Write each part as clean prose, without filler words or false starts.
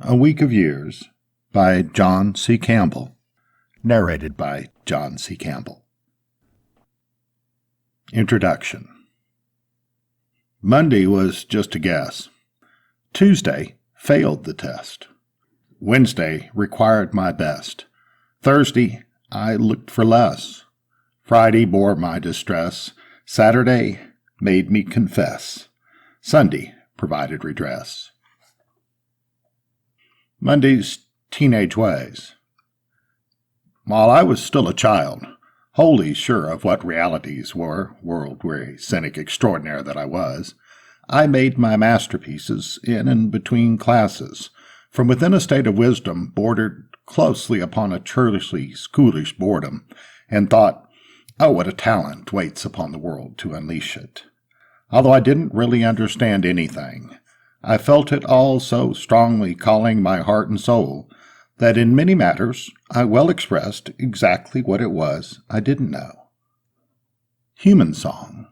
A Week of Years by John C. Campbell. Narrated by John C. Campbell. Introduction. Monday was just a guess. Tuesday failed the test. Wednesday required my best. Thursday I looked for less. Friday bore my distress. Saturday made me confess. Sunday provided redress. Monday's teenage ways. While I was still a child, wholly sure of what realities were, world-weary cynic extraordinaire that I was, I made my masterpieces in and between classes, from within a state of wisdom bordered closely upon a churlishly schoolish boredom, and thought, oh, what a talent waits upon the world to unleash it. Although I didn't really understand anything, I felt it all so strongly calling my heart and soul that in many matters I well expressed exactly what it was I didn't know. Human song.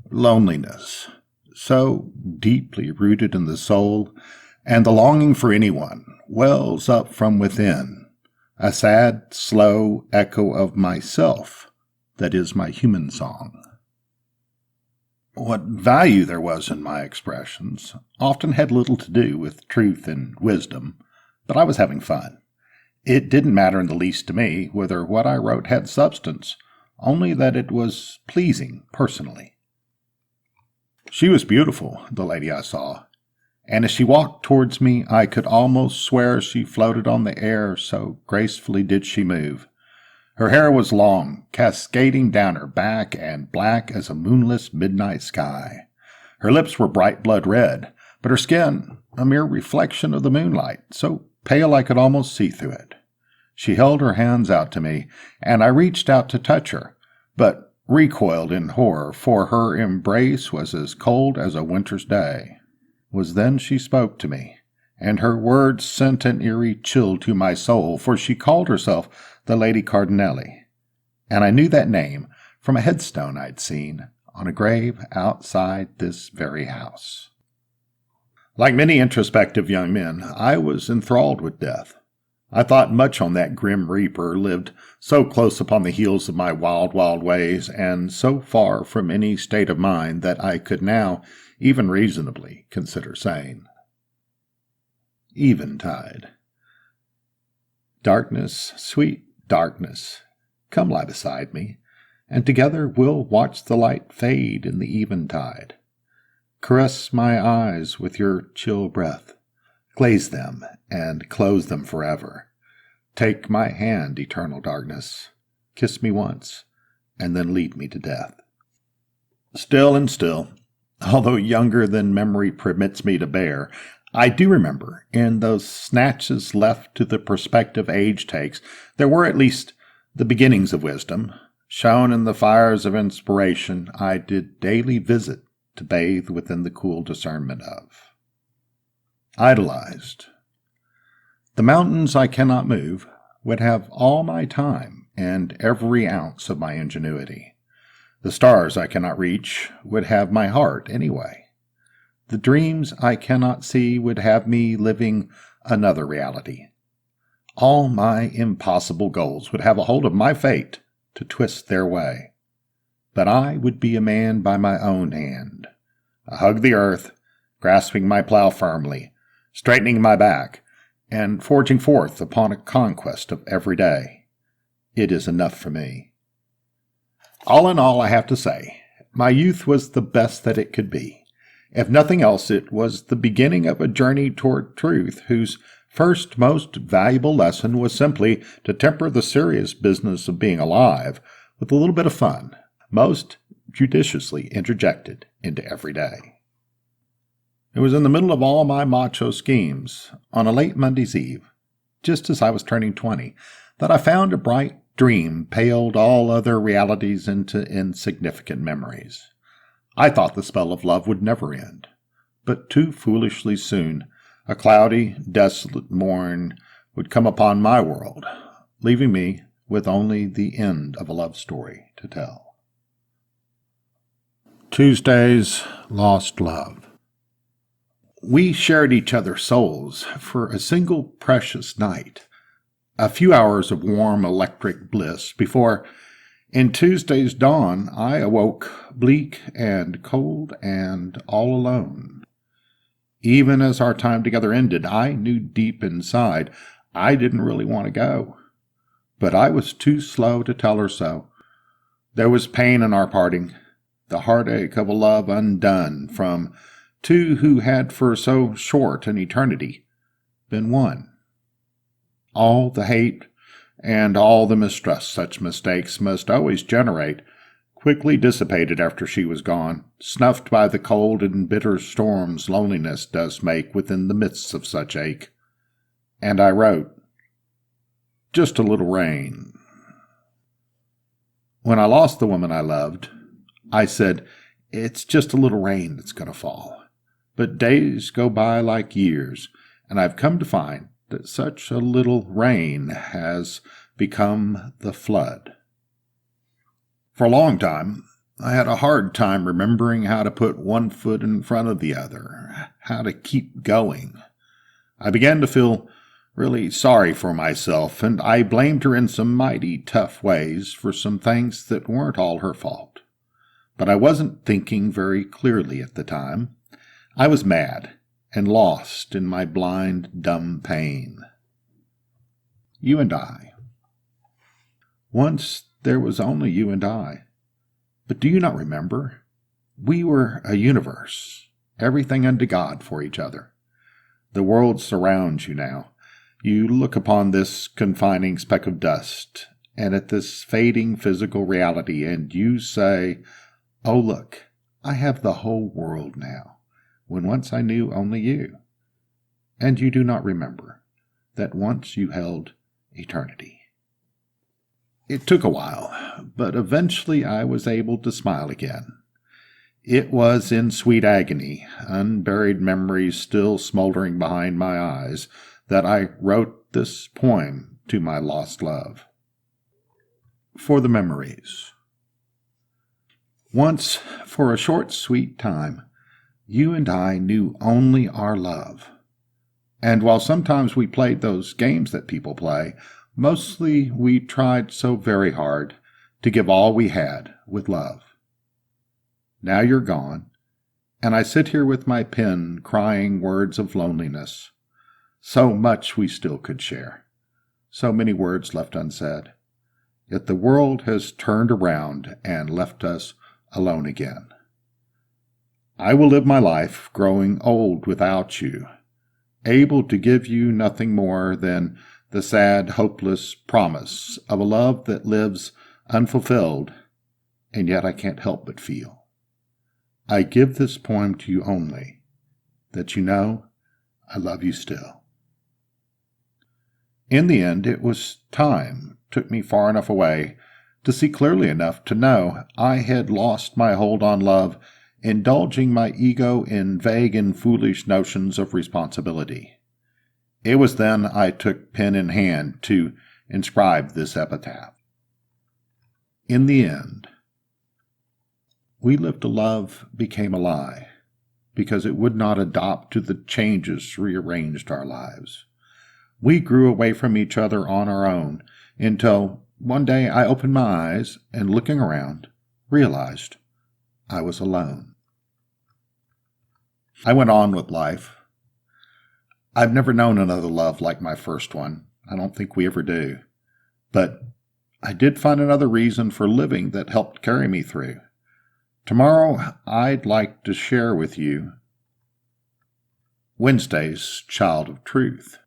Loneliness, so deeply rooted in the soul, and the longing for anyone wells up from within, a sad, slow echo of myself that is my human song. What value there was in my expressions often had little to do with truth and wisdom, but I was having fun. It didn't matter in the least to me whether what I wrote had substance, only that it was pleasing personally. She was beautiful, the lady I saw, and as she walked towards me I could almost swear she floated on the air, so gracefully did she move. Her hair was long, cascading down her back and black as a moonless midnight sky. Her lips were bright blood red, but her skin a mere reflection of the moonlight, so pale I could almost see through it. She held her hands out to me, and I reached out to touch her, but recoiled in horror, for her embrace was as cold as a winter's day. It was then she spoke to me, and her words sent an eerie chill to my soul, for she called herself the Lady Cardinelli, and I knew that name from a headstone I'd seen on a grave outside this very house. Like many introspective young men, I was enthralled with death. I thought much on that grim reaper, lived so close upon the heels of my wild, wild ways, and so far from any state of mind that I could now even reasonably consider sane. Eventide. Darkness, sweet darkness, come lie beside me, and together we'll watch the light fade in the eventide. Caress my eyes with your chill breath, glaze them and close them forever. Take my hand, eternal darkness, kiss me once, and then lead me to death. Still and still, although younger than memory permits me to bear, I do remember, in those snatches left to the perspective age takes, there were at least the beginnings of wisdom, shone in the fires of inspiration I did daily visit to bathe within the cool discernment of. Idolized. The mountains I cannot move would have all my time and every ounce of my ingenuity. The stars I cannot reach would have my heart anyway. The dreams I cannot see would have me living another reality. All my impossible goals would have a hold of my fate to twist their way. But I would be a man by my own hand. I hug the earth, grasping my plow firmly, straightening my back, and forging forth upon a conquest of every day. It is enough for me. All in all, I have to say, my youth was the best that it could be. If nothing else, it was the beginning of a journey toward truth whose first most valuable lesson was simply to temper the serious business of being alive with a little bit of fun, most judiciously interjected into every day. It was in the middle of all my macho schemes, on a late Monday's Eve, just as I was turning 20, that I found a bright dream paled all other realities into insignificant memories. I thought the spell of love would never end, but too foolishly soon a cloudy, desolate morn would come upon my world, leaving me with only the end of a love story to tell. Tuesday's Lost Love. We shared each other's souls for a single precious night, a few hours of warm electric bliss before, in Tuesday's dawn, I awoke bleak and cold and all alone. Even as our time together ended, I knew deep inside I didn't really want to go, but I was too slow to tell her so. There was pain in our parting, the heartache of a love undone from two who had for so short an eternity been one. All the hate and all the mistrust such mistakes must always generate quickly dissipated after she was gone, snuffed by the cold and bitter storms loneliness does make within the midst of such ache. And I wrote, "Just a little rain." When I lost the woman I loved, I said, "It's just a little rain that's going to fall." But days go by like years, and I've come to find that such a little rain has become the flood. For a long time, I had a hard time remembering how to put one foot in front of the other, how to keep going. I began to feel really sorry for myself, and I blamed her in some mighty tough ways for some things that weren't all her fault. But I wasn't thinking very clearly at the time. I was mad and lost in my blind, dumb pain. You and I. Once there was only you and I. But do you not remember? We were a universe, everything unto God for each other. The world surrounds you now. You look upon this confining speck of dust, and at this fading physical reality, and you say, "Oh, look, I have the whole world now, when once I knew only you." And you do not remember that once you held eternity. It took a while, but eventually I was able to smile again. It was in sweet agony, unburied memories still smoldering behind my eyes, that I wrote this poem to my lost love. For the memories. Once, for a short sweet time, you and I knew only our love. And while sometimes we played those games that people play, mostly we tried so very hard to give all we had with love. Now you're gone, and I sit here with my pen crying words of loneliness. So much we still could share, so many words left unsaid. Yet the world has turned around and left us alone again. I will live my life growing old without you, able to give you nothing more than the sad, hopeless promise of a love that lives unfulfilled, and yet I can't help but feel. I give this poem to you only, that you know I love you still. In the end, it was time took me far enough away to see clearly enough to know I had lost my hold on love, indulging my ego in vague and foolish notions of responsibility. It was then I took pen in hand to inscribe this epitaph. In the end, we lived a love became a lie, because it would not adopt to the changes rearranged our lives. We grew away from each other on our own, until one day I opened my eyes and, looking around, realized I was alone. I went on with life. I've never known another love like my first one. I don't think we ever do. But I did find another reason for living that helped carry me through. Tomorrow, I'd like to share with you Wednesday's Child of Truth.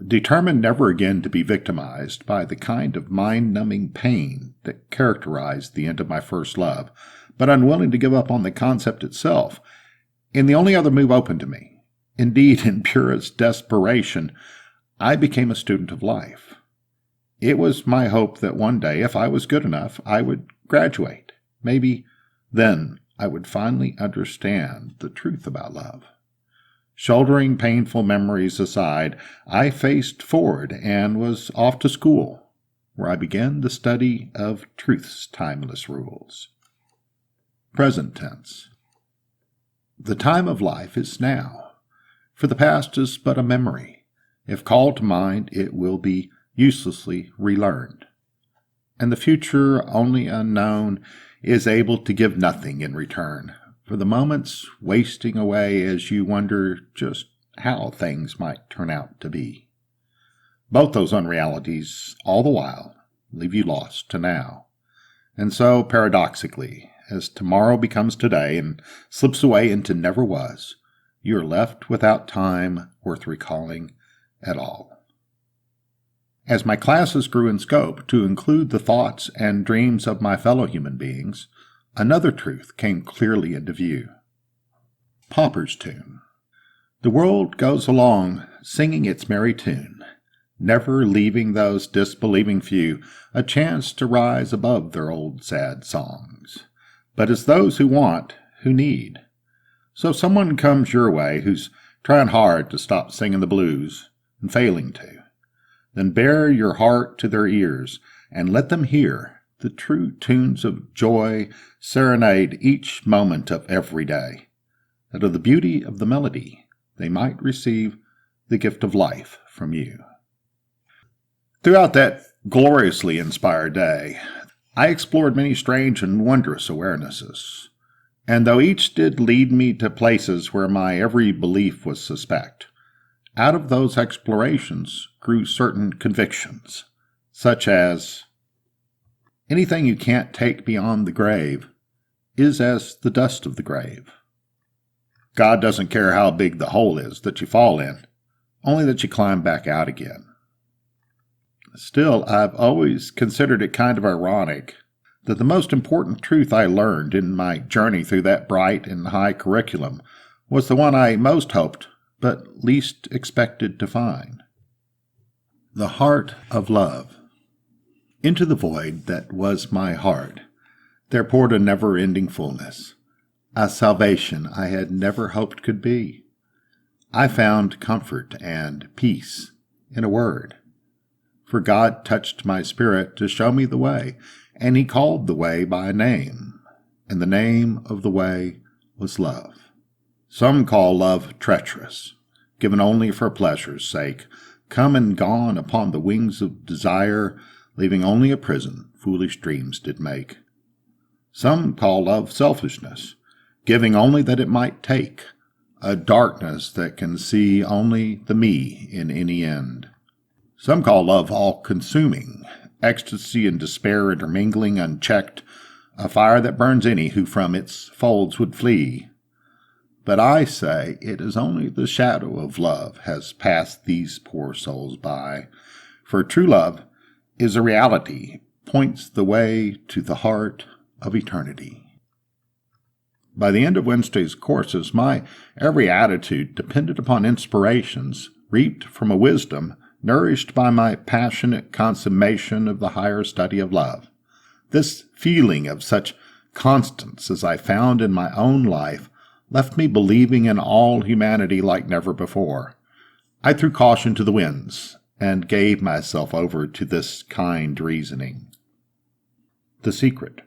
Determined never again to be victimized by the kind of mind-numbing pain that characterized the end of my first love, but unwilling to give up on the concept itself, in the only other move open to me, indeed in purest desperation, I became a student of life. It was my hope that one day, if I was good enough, I would graduate. Maybe then I would finally understand the truth about love. Shouldering painful memories aside, I faced forward and was off to school, where I began the study of truth's timeless rules. Present tense. The time of life is now, for the past is but a memory. If called to mind, it will be uselessly relearned. And the future, only unknown, is able to give nothing in return, for the moments wasting away as you wonder just how things might turn out to be. Both those unrealities, all the while, leave you lost to now. And so, paradoxically, as tomorrow becomes today and slips away into never was, you are left without time worth recalling at all. As my classes grew in scope to include the thoughts and dreams of my fellow human beings, another truth came clearly into view. Pauper's tune. The world goes along singing its merry tune, never leaving those disbelieving few a chance to rise above their old sad songs. But it's those who want, who need. So if someone comes your way who's trying hard to stop singing the blues and failing to, then bare your heart to their ears and let them hear the true tunes of joy serenade each moment of every day, that of the beauty of the melody they might receive the gift of life from you. Throughout that gloriously inspired day, I explored many strange and wondrous awarenesses, and though each did lead me to places where my every belief was suspect, out of those explorations grew certain convictions, such as, anything you can't take beyond the grave is as the dust of the grave. God doesn't care how big the hole is that you fall in, only that you climb back out again. Still, I've always considered it kind of ironic that the most important truth I learned in my journey through that bright and high curriculum was the one I most hoped but least expected to find. The heart of love. Into the void that was my heart, there poured a never-ending fullness, a salvation I had never hoped could be. I found comfort and peace in a word, for God touched my spirit to show me the way, and He called the way by name, and the name of the way was love. Some call love treacherous, given only for pleasure's sake, come and gone upon the wings of desire, leaving only a prison foolish dreams did make. Some call love selfishness, giving only that it might take, a darkness that can see only the me in any end. Some call love all-consuming, ecstasy and despair intermingling unchecked, a fire that burns any who from its folds would flee. But I say it is only the shadow of love has passed these poor souls by, for true love is a reality, points the way to the heart of eternity. By the end of Wednesday's courses, my every attitude depended upon inspirations reaped from a wisdom nourished by my passionate consummation of the higher study of love. This feeling of such constance as I found in my own life left me believing in all humanity like never before. I threw caution to the winds and gave myself over to this kind reasoning. The secret.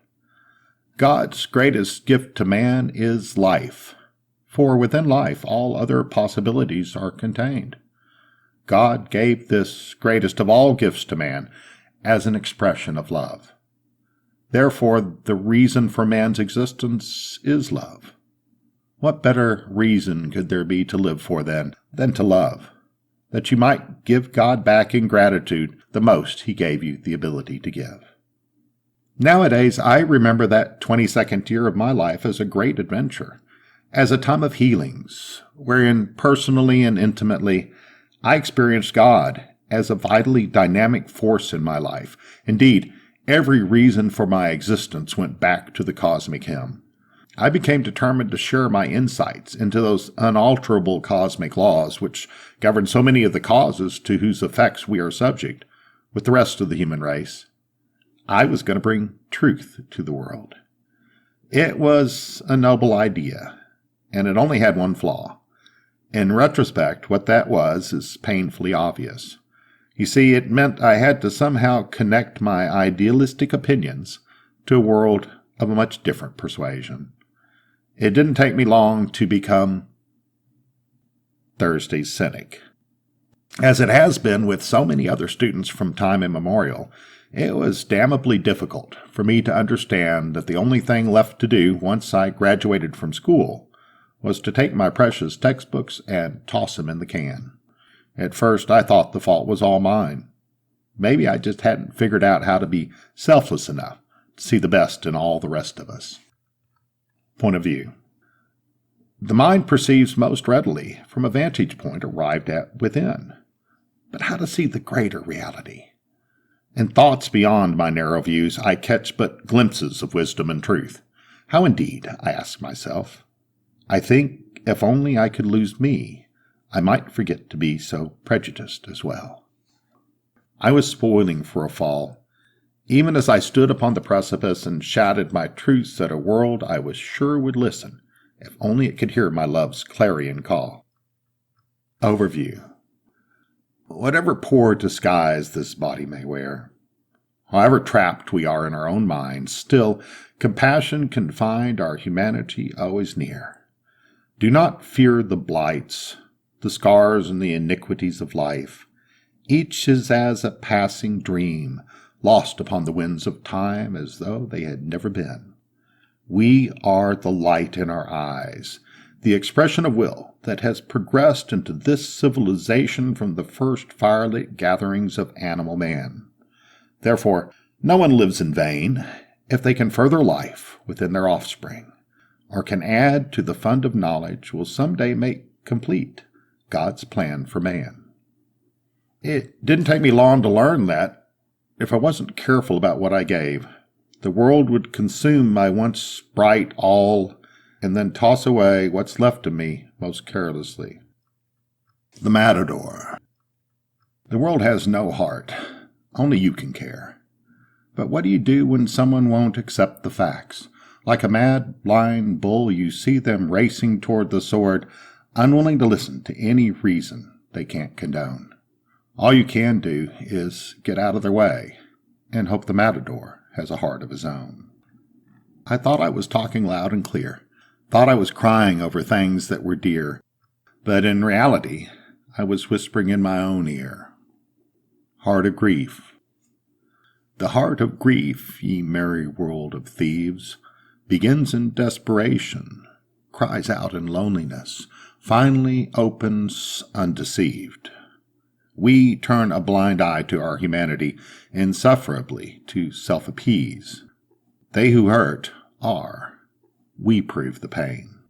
God's greatest gift to man is life, for within life all other possibilities are contained. God gave this greatest of all gifts to man as an expression of love. Therefore, the reason for man's existence is love. What better reason could there be to live for then than to love, that you might give God back in gratitude the most He gave you the ability to give? Nowadays, I remember that 22nd year of my life as a great adventure, as a time of healings, wherein personally and intimately I experienced God as a vitally dynamic force in my life. Indeed, every reason for my existence went back to the cosmic hymn. I became determined to share my insights into those unalterable cosmic laws which govern so many of the causes to whose effects we are subject with the rest of the human race. I was going to bring truth to the world. It was a noble idea, and it only had one flaw. In retrospect, what that was is painfully obvious. You see, it meant I had to somehow connect my idealistic opinions to a world of a much different persuasion. It didn't take me long to become Thursday's cynic. As it has been with so many other students from time immemorial, it was damnably difficult for me to understand that the only thing left to do once I graduated from school was to take my precious textbooks and toss them in the can. At first, I thought the fault was all mine. Maybe I just hadn't figured out how to be selfless enough to see the best in all the rest of us. Point of view. The mind perceives most readily from a vantage point arrived at within. But how to see the greater reality? In thoughts beyond my narrow views, I catch but glimpses of wisdom and truth. How indeed, I ask myself. I think if only I could lose me, I might forget to be so prejudiced as well. I was spoiling for a fall, even as I stood upon the precipice and shouted my truths at a world I was sure would listen, if only it could hear my love's clarion call. Overview. Whatever poor disguise this body may wear, however trapped we are in our own minds, still compassion can find our humanity always near. Do not fear the blights, the scars and the iniquities of life. Each is as a passing dream, lost upon the winds of time as though they had never been. We are the light in our eyes, the expression of will that has progressed into this civilization from the first firelit gatherings of animal man. Therefore, no one lives in vain if they can further life within their offspring, or can add to the fund of knowledge will someday make complete God's plan for man. It didn't take me long to learn that, if I wasn't careful about what I gave, the world would consume my once bright all and then toss away what's left of me most carelessly. The Matador. The world has no heart. Only you can care. But what do you do when someone won't accept the facts? Like a mad, blind bull, you see them racing toward the sword, unwilling to listen to any reason they can't condone. All you can do is get out of their way and hope the matador has a heart of his own. I thought I was talking loud and clear, thought I was crying over things that were dear, but in reality I was whispering in my own ear. Heart of grief. The heart of grief, ye merry world of thieves, begins in desperation, cries out in loneliness, finally opens undeceived. We turn a blind eye to our humanity, insufferably to self-appease. They who hurt are. We prove the pain.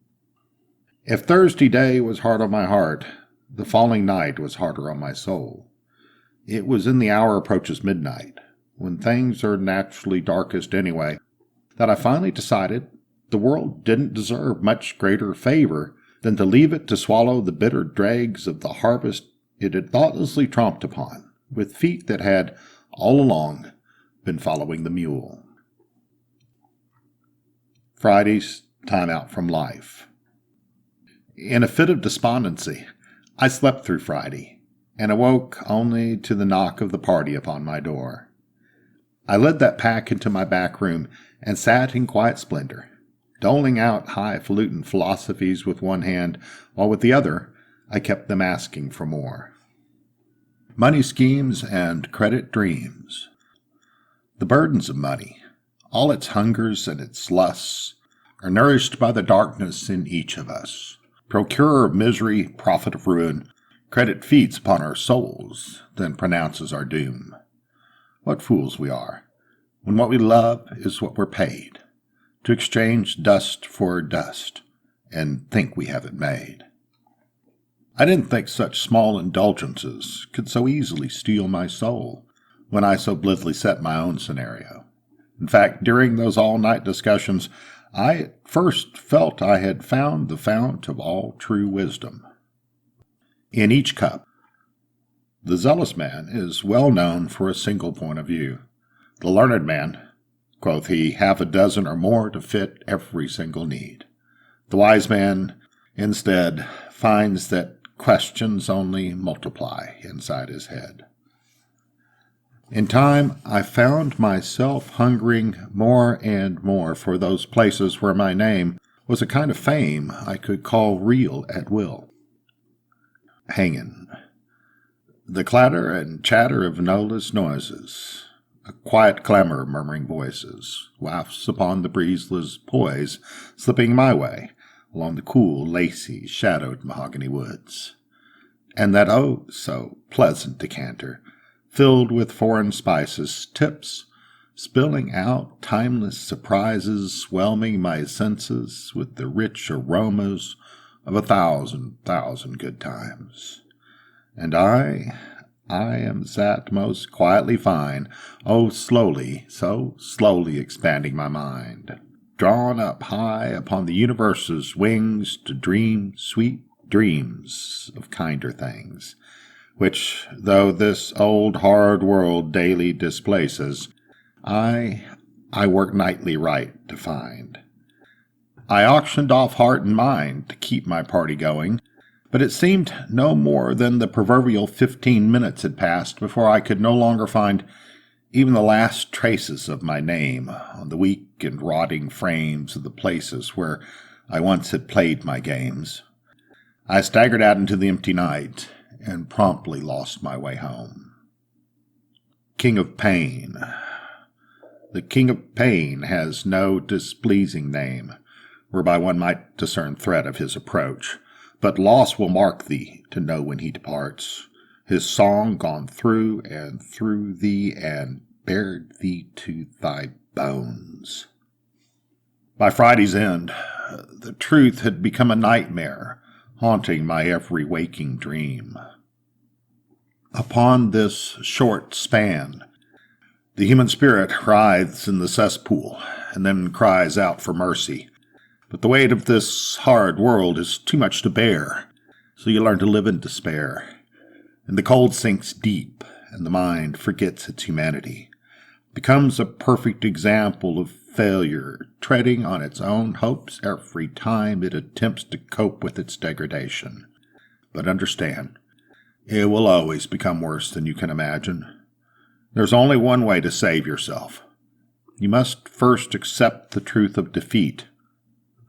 If Thursday day was hard on my heart, the falling night was harder on my soul. It was in the hour approaches midnight, when things are naturally darkest anyway, that I finally decided the world didn't deserve much greater favor than to leave it to swallow the bitter dregs of the harvest it had thoughtlessly tromped upon, with feet that had, all along, been following the mule. Friday's time out from life. In a fit of despondency, I slept through Friday, and awoke only to the knock of the party upon my door. I led that pack into my back room and sat in quiet splendor, doling out highfalutin philosophies with one hand, while with the other I kept them asking for more. Money schemes and credit dreams. The burdens of money, all its hungers and its lusts, are nourished by the darkness in each of us. Procurer of misery, prophet of ruin, credit feeds upon our souls, then pronounces our doom. What fools we are, when what we love is what we're paid, to exchange dust for dust, and think we have it made. I didn't think such small indulgences could so easily steal my soul, when I so blithely set my own scenario. In fact, during those all-night discussions, I at first felt I had found the fount of all true wisdom. In each cup, the zealous man is well known for a single point of view. The learned man, quoth he, half a dozen or more to fit every single need. The wise man, instead, finds that questions only multiply inside his head. In time, I found myself hungering more and more for those places where my name was a kind of fame I could call real at will. Hanging. The clatter and chatter of noless noises, a quiet clamor of murmuring voices, wafts upon the breezeless poise, slipping my way along the cool, lacy, shadowed mahogany woods. And that oh so pleasant decanter, filled with foreign spices, tips, spilling out timeless surprises, whelming my senses with the rich aromas of 1,000 good times. And I am sat most quietly fine, oh slowly, so slowly expanding my mind, drawn up high upon the universe's wings to dream sweet dreams of kinder things, which, though this old hard world daily displaces, I work nightly right to find. I auctioned off heart and mind to keep my party going, but it seemed no more than the proverbial 15 minutes had passed before I could no longer find even the last traces of my name on the weak and rotting frames of the places where I once had played my games. I staggered out into the empty night and promptly lost my way home. King of Pain. The King of Pain has no displeasing name, whereby one might discern threat of his approach, but loss will mark thee to know when he departs, his song gone through and through thee, and bared thee to thy bones. By Friday's end, the truth had become a nightmare, haunting my every waking dream. Upon this short span, the human spirit writhes in the cesspool, and then cries out for mercy. But the weight of this hard world is too much to bear, so you learn to live in despair. And the cold sinks deep, and the mind forgets its humanity, becomes a perfect example of failure, treading on its own hopes every time it attempts to cope with its degradation. But understand, it will always become worse than you can imagine. There's only one way to save yourself. You must first accept the truth of defeat.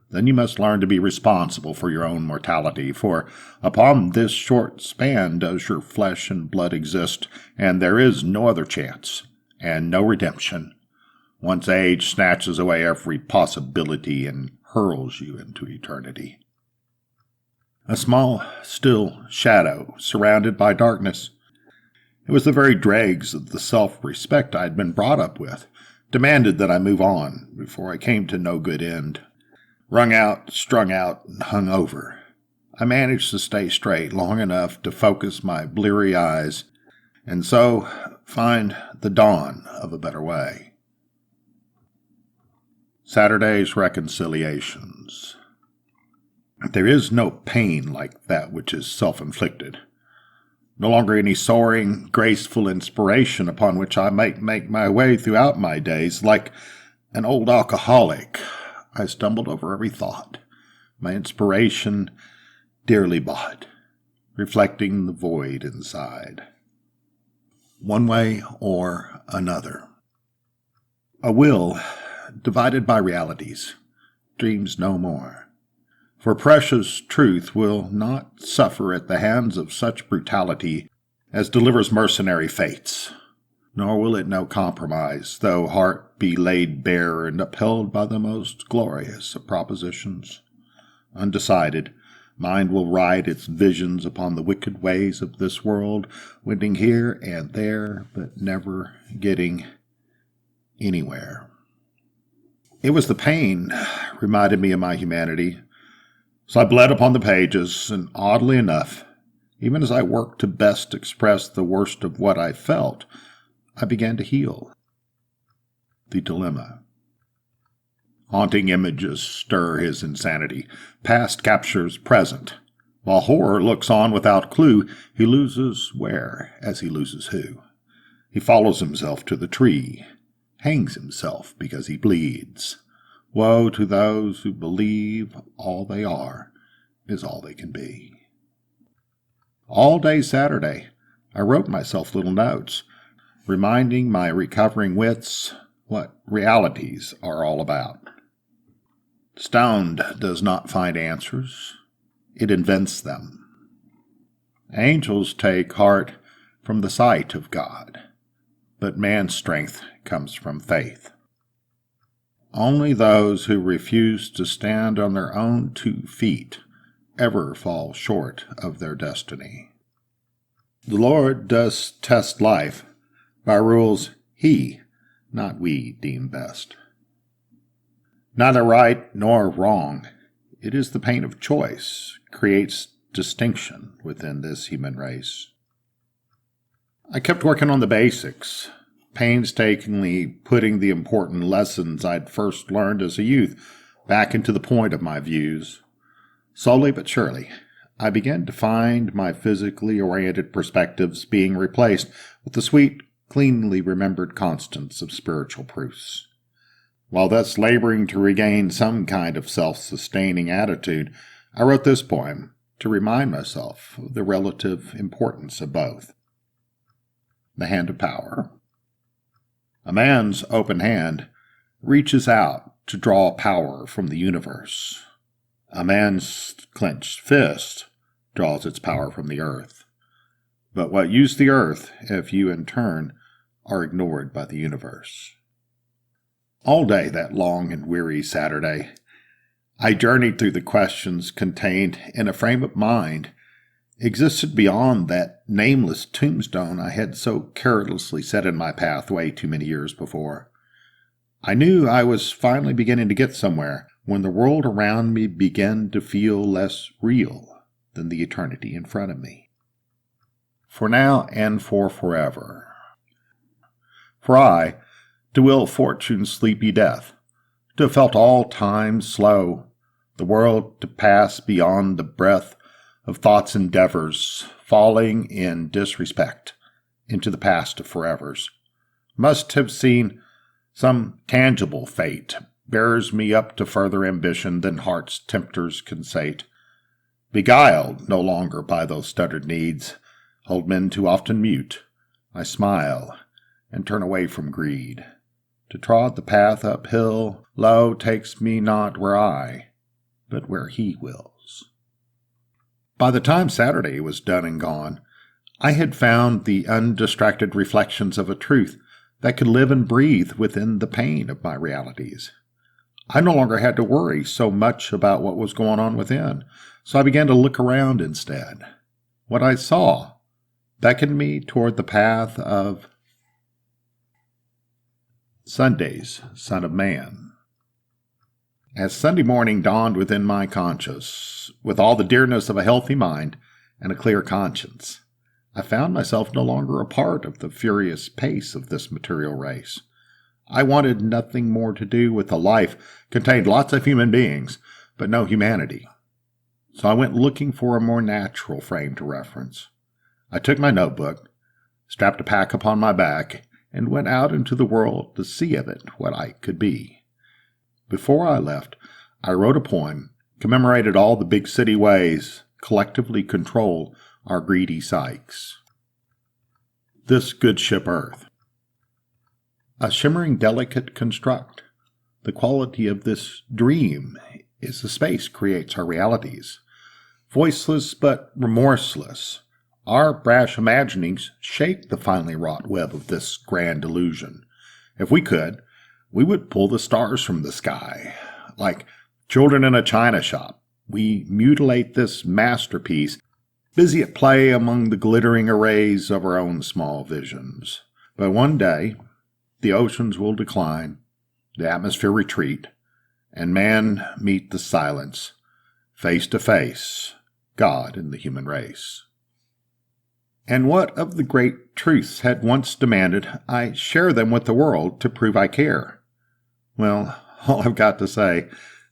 Then you must learn to be responsible for your own mortality, for upon this short span does your flesh and blood exist, and there is no other chance, and no redemption, once age snatches away every possibility and hurls you into eternity. A small, still shadow surrounded by darkness. It was the very dregs of the self-respect I had been brought up with, demanded that I move on before I came to no good end. Wrung out, strung out, and hung over, I managed to stay straight long enough to focus my bleary eyes, and so find the dawn of a better way. Saturday's reconciliations. There is no pain like that which is self-inflicted. No longer any soaring, graceful inspiration upon which I might make my way throughout my days. Like an old alcoholic, I stumbled over every thought, my inspiration dearly bought, reflecting the void inside. One way or another. A will divided by realities dreams no more. For precious truth will not suffer at the hands of such brutality as delivers mercenary fates, nor will it know compromise, though heart be laid bare and upheld by the most glorious of propositions. Undecided, mind will ride its visions upon the wicked ways of this world, wending here and there, but never getting anywhere. It was the pain reminded me of my humanity. So I bled upon the pages, and oddly enough, even as I worked to best express the worst of what I felt, I began to heal. The dilemma. Haunting images stir his insanity. Past captures present. While horror looks on without clue, he loses where as he loses who. He follows himself to the tree, hangs himself because he bleeds. Woe to those who believe all they are is all they can be. All day Saturday, I wrote myself little notes, reminding my recovering wits what realities are all about. Stoned does not find answers, it invents them. Angels take heart from the sight of God, but man's strength comes from faith. Only those who refuse to stand on their own 2 feet ever fall short of their destiny. The Lord does test life by rules He, not we, deem best. Neither right nor wrong, it is the pain of choice, creates distinction within this human race. I kept working on the basics, painstakingly putting the important lessons I'd first learned as a youth back into the point of my views. Slowly but surely, I began to find my physically oriented perspectives being replaced with the sweet, cleanly remembered constants of spiritual proofs. While thus laboring to regain some kind of self-sustaining attitude, I wrote this poem to remind myself of the relative importance of both. The Hand of Power. A man's open hand reaches out to draw power from the universe. A man's clenched fist draws its power from the earth. But what use the earth if you, in turn, are ignored by the universe? All day that long and weary Saturday, I journeyed through the questions contained in a frame of mind existed beyond that nameless tombstone I had so carelessly set in my pathway too many years before. I knew I was finally beginning to get somewhere when the world around me began to feel less real than the eternity in front of me. For now and for forever. For I, to will fortune's sleepy death, to have felt all time slow, the world to pass beyond the breath of thought's endeavors, falling in disrespect into the past of forevers, must have seen some tangible fate bears me up to further ambition than heart's tempters can sate. Beguiled no longer by those stuttered needs, hold men too often mute, I smile and turn away from greed. To trod the path uphill, lo, takes me not where I, but where He wills. By the time Saturday was done and gone, I had found the undistracted reflections of a truth that could live and breathe within the pain of my realities. I no longer had to worry so much about what was going on within, so I began to look around instead. What I saw beckoned me toward the path of Sunday's Son of Man. As Sunday morning dawned within my conscience, with all the dearness of a healthy mind and a clear conscience, I found myself no longer a part of the furious pace of this material race. I wanted nothing more to do with a life contained lots of human beings, but no humanity. So I went looking for a more natural frame to reference. I took my notebook, strapped a pack upon my back, and went out into the world to see of it what I could be. Before I left, I wrote a poem, commemorated all the big city ways collectively control our greedy psyches. This good ship Earth. A shimmering delicate construct. The quality of this dream is the space creates our realities. Voiceless but remorseless, our brash imaginings shake the finely wrought web of this grand illusion. If we could, we would pull the stars from the sky. Like children in a china shop, we mutilate this masterpiece, busy at play among the glittering arrays of our own small visions. But one day, the oceans will decline, the atmosphere retreat, and man meet the silence, face to face, God and the human race. And what of the great truths had once demanded I share them with the world to prove I care? Well, all I've got to say,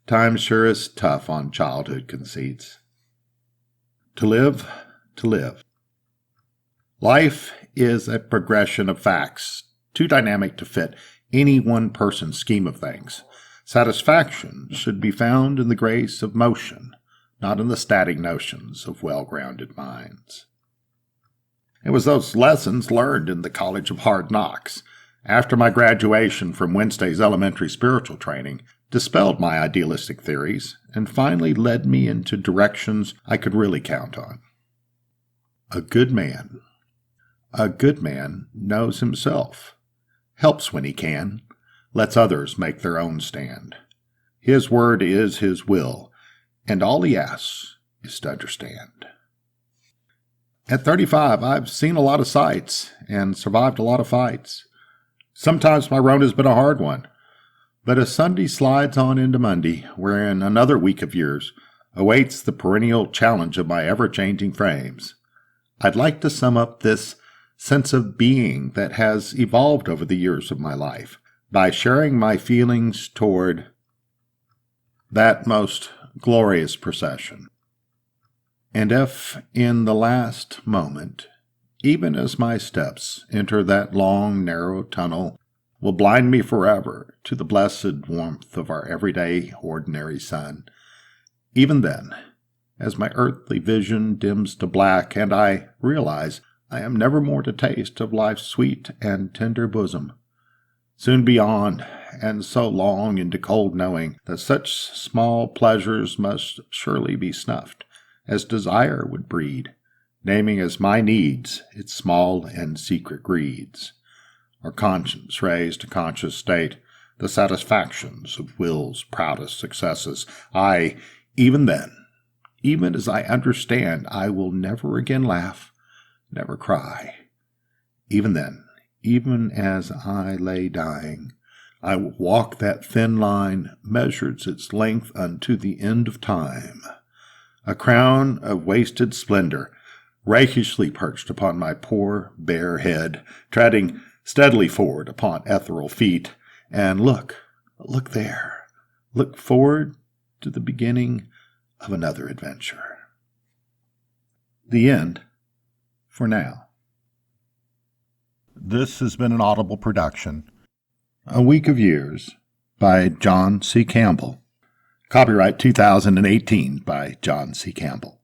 time sure is tough on childhood conceits. To live, to live. Life is a progression of facts, too dynamic to fit any one person's scheme of things. Satisfaction should be found in the grace of motion, not in the static notions of well-grounded minds. It was those lessons learned in the College of Hard Knocks, after my graduation from Wednesday's elementary spiritual training, dispelled my idealistic theories, and finally led me into directions I could really count on. A good man. A good man knows himself, helps when he can, lets others make their own stand. His word is his will, and all he asks is to understand. At 35, I've seen a lot of sights and survived a lot of fights. Sometimes my road has been a hard one, but as Sunday slides on into Monday, wherein another week of years awaits the perennial challenge of my ever-changing frames, I'd like to sum up this sense of being that has evolved over the years of my life by sharing my feelings toward that most glorious procession. And if in the last moment, even as my steps enter that long, narrow tunnel, will blind me forever to the blessed warmth of our everyday, ordinary sun, even then, as my earthly vision dims to black and I realize I am never more to taste of life's sweet and tender bosom, soon beyond, and so long into cold knowing that such small pleasures must surely be snuffed, as desire would breed, naming as my needs its small and secret greeds, or conscience raised to conscious state, the satisfactions of will's proudest successes. Even then, even as I understand I will never again laugh, never cry, even then, even as I lay dying, I will walk that thin line measures its length unto the end of time, a crown of wasted splendor rakishly perched upon my poor bare head, treading steadily forward upon ethereal feet, and look there, look forward to the beginning of another adventure. The end, for now. This has been an Audible production. A Week of Years by John C. Campbell. Copyright 2018 by John C. Campbell.